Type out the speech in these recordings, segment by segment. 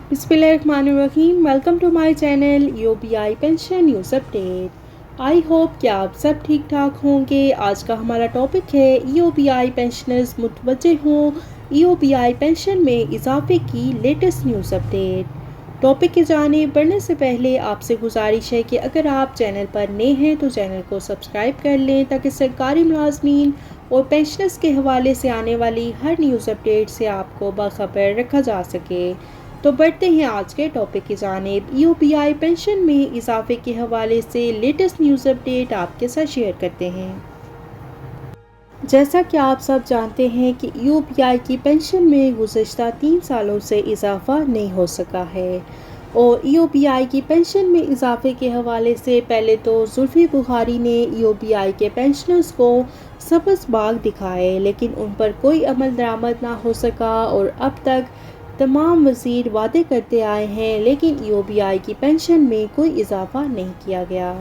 बिस्मिल्लाहिर्रहमानिर्रहीम। Welcome to my channel UBI pension news update. I hope कि आप सब ठीक ठाक होंगे। आज का हमारा टॉपिक है यूबीआई पेंशनर्स मुतवज्जे हों, यूबीआई पेंशन में इजाफे की लेटेस्ट न्यूज़ अपडेट। टॉपिक की जानिब बढ़ने से पहले आपसे गुजारिश है कि अगर आप चैनल पर नए हैं तो चैनल को सब्सक्राइब कर लें ताकि सरकारी मुलाजमीन और पेंशनर्स के हवाले से आने वाली हर न्यूज़ अपडेट से आपको बाखबर रखा जा सके। तो बढ़ते हैं आज के टॉपिक की जानिब। यूबीआई पेंशन में इजाफे के हवाले से लेटेस्ट न्यूज़ अपडेट आपके साथ शेयर करते हैं। जैसा कि आप सब जानते हैं कि यूबीआई की पेंशन में गुज़श्ता 3 सालों से इजाफा नहीं हो सका है और यूबीआई की पेंशन में इजाफे के हवाले से पहले तो जुल्फी बुखारी ने यूबीआई के पेंशनर्स को सब्ज़ बाग दिखाए, लेकिन उन पर कोई अमल दरामद ना हो सका और अब तक तमाम वज़ीर वादे करते आए हैं, लेकिन यूबीआई की पेंशन में कोई इजाफा नहीं किया गया।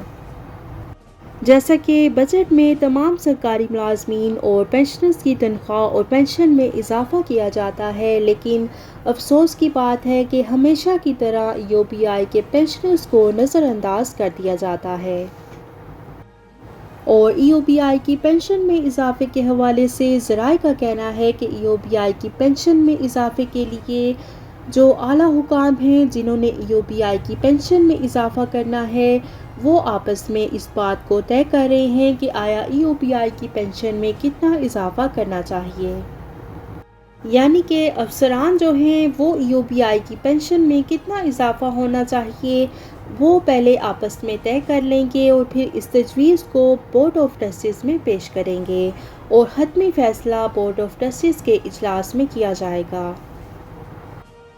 जैसा कि बजट में तमाम सरकारी मुलाजमीन और पेंशनर्स की तनख्वाह और पेंशन में इजाफा किया जाता है, लेकिन अफसोस की बात है कि हमेशा की तरह यूबीआई के पेंशनर्स को नज़रअंदाज कर दिया जाता है। और यूबीआई की पेंशन में इजाफे के हवाले से ज़राए का कहना है कि यूबीआई की पेंशन में इजाफे के लिए जो आला हुकाम हैं जिन्होंने यूबीआई की पेंशन में इजाफा करना है, वो आपस में इस बात को तय कर रहे हैं कि आया यूबीआई की पेंशन में कितना इजाफा करना चाहिए। यानी कि अफसरान जो हैं वो यूबीआई की पेंशन में कितना इजाफा होना चाहिए वो पहले आपस में तय कर लेंगे और फिर इस तजवीज़ को बोर्ड ऑफ ट्रस्टीज़ में पेश करेंगे और हतमी फ़ैसला बोर्ड ऑफ ट्रस्टीज़ के इजलास में किया जाएगा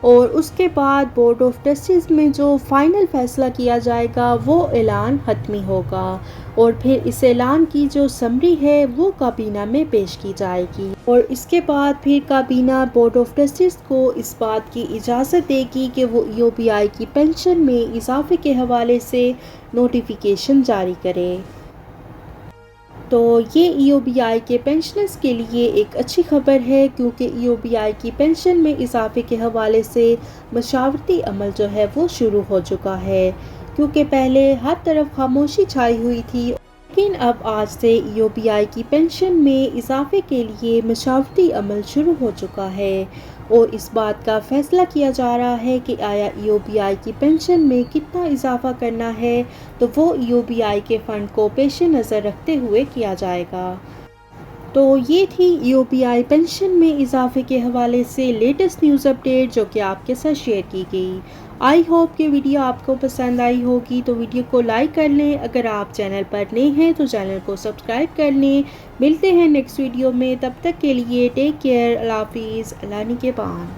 और उसके बाद बोर्ड ऑफ ट्रस्टीज़ में जो फ़ाइनल फ़ैसला किया जाएगा वो ऐलान हतमी होगा और फिर इस ऐलान की जो समरी है वो काबीना में पेश की जाएगी और इसके बाद फिर काबीना बोर्ड ऑफ ट्रस्टीज़ को इस बात की इजाज़त देगी कि वो यूबीआई की पेंशन में इजाफे के हवाले से नोटिफिकेशन जारी करे। तो ये यूबीआई के पेंशनर्स के लिए एक अच्छी खबर है, क्योंकि यूबीआई की पेंशन में इजाफे के हवाले से मशावरती अमल जो है वो शुरू हो चुका है, क्योंकि पहले हर तरफ खामोशी छाई हुई थी, लेकिन अब आज से यूबीआई की पेंशन में इजाफे के लिए मशावरती अमल शुरू हो चुका है और इस बात का फ़ैसला किया जा रहा है कि आया यूबीआई की पेंशन में कितना इजाफा करना है, तो वो यूबीआई के फ़ंड को पेश नज़र रखते हुए किया जाएगा। तो ये थी यूबीआई पेंशन में इजाफे के हवाले से लेटेस्ट न्यूज़ अपडेट जो कि आपके साथ शेयर की गई। आई होप कि वीडियो आपको पसंद आई होगी, तो वीडियो को लाइक कर लें। अगर आप चैनल पर नए हैं तो चैनल को सब्सक्राइब कर लें। मिलते हैं नेक्स्ट वीडियो में, तब तक के लिए टेक केयर। अल्लाह हाफिज़। अल्लाह निगहबान।